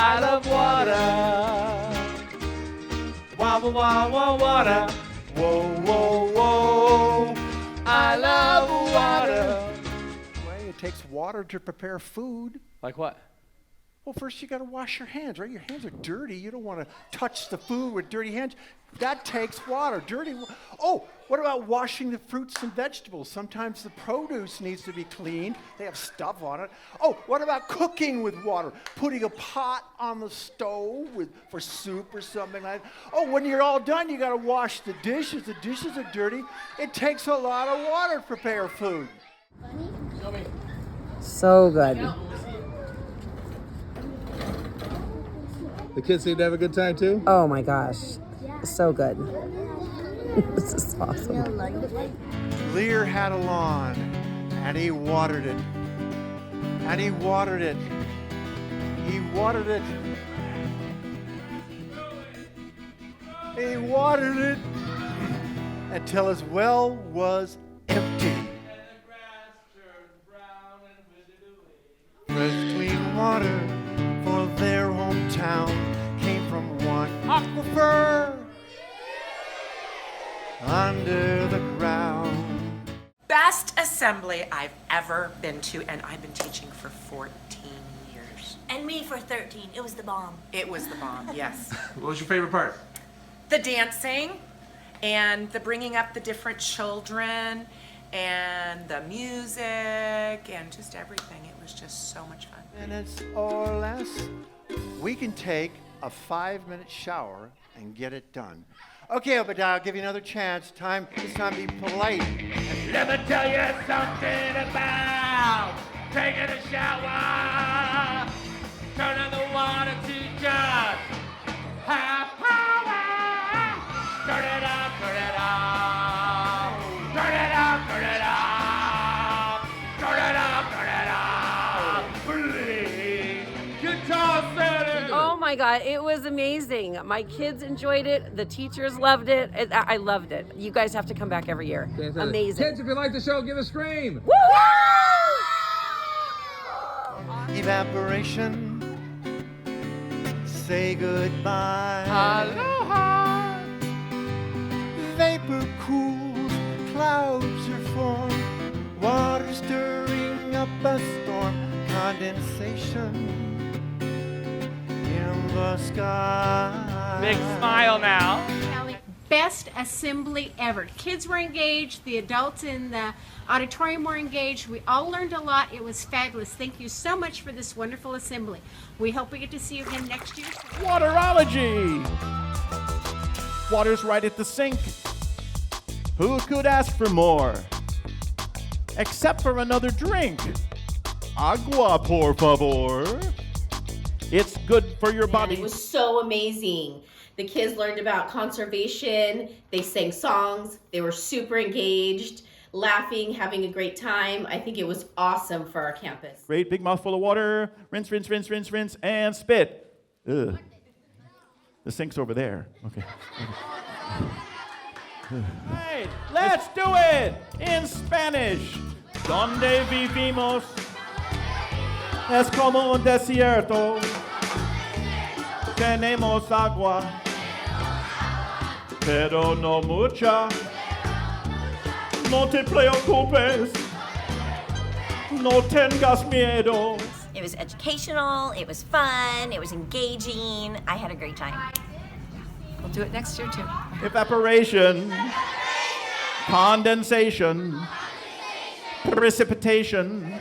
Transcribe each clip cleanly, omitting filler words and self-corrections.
I love water. Wah, wah, wah, wah, water. Whoa, whoa, whoa. I love water. Way it takes water to prepare food. Like what? Well, first you got to wash your hands, right? Your hands are dirty. You don't want to touch the food with dirty hands. That takes water. Oh, what about washing the fruits and vegetables? Sometimes the produce needs to be cleaned. They have stuff on it. Oh, what about cooking with water? Putting a pot on the stove for soup or something like that. Oh, when you're all done, you got to wash the dishes. The dishes are dirty. It takes a lot of water to prepare food. So good. The kids seem to have a good time too? Oh my gosh. So good. This is awesome. Lear had a lawn, and he watered it. And he watered it. He watered it. He watered it until his well was empty. Fresh, clean water for their hometown came from one aquifer under the ground. Best assembly I've ever been to, and I've been teaching for 14 years. And me for 13. It was the bomb. It was the bomb, yes. What was your favorite part? The dancing and the bringing up the different children and the music and just everything. It was just so much fun. Minutes or less, we can take a 5-minute shower and get it done. Okay, Obadiah, I'll give you another chance. This time be polite. Let me tell you something about taking a shower. Turning the water to just half power. Turn it up, turn it up. Turn it up, turn it up. Turn it up, turn it up. Please, guitar setting. Oh my God, it was amazing. My kids enjoyed it. The teachers loved it. I loved it. You guys have to come back every year. Amazing. Kids, if you like the show, give a scream. Woo! Evaporation. Say goodbye. Aloha. Vapor cools, clouds are formed. Water stirring up a storm. Condensation in the sky. Big smile now. Best assembly ever. Kids were engaged, the adults in the auditorium were engaged. We all learned a lot. It was fabulous. Thank you so much for this wonderful assembly. We hope we get to see you again next year. Waterology. Water's right at the sink. Who could ask for more? Except for another drink. Agua, por favor. It's good for your body. It was so amazing. The kids learned about conservation, they sang songs, they were super engaged, laughing, having a great time. I think it was awesome for our campus. Great big mouthful of water. Rinse, rinse, rinse, rinse, rinse, and spit. Ugh. The sink's over there. Okay. Hey, let's do it in Spanish. Donde vivimos es como un desierto. Tenemos agua, pero no mucha. No te preocupes, no tengas miedo. It was educational, it was fun, it was engaging. I had a great time. We'll do it next year too. Evaporation, condensation, precipitation,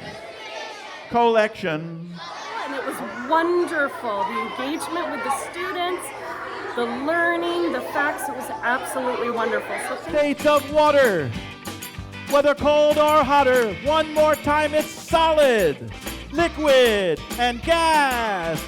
collection. And it was wonderful. The engagement with the students, the learning, the facts, it was absolutely wonderful. So States of water, whether cold or hotter, one more time it's solid, liquid, and gas.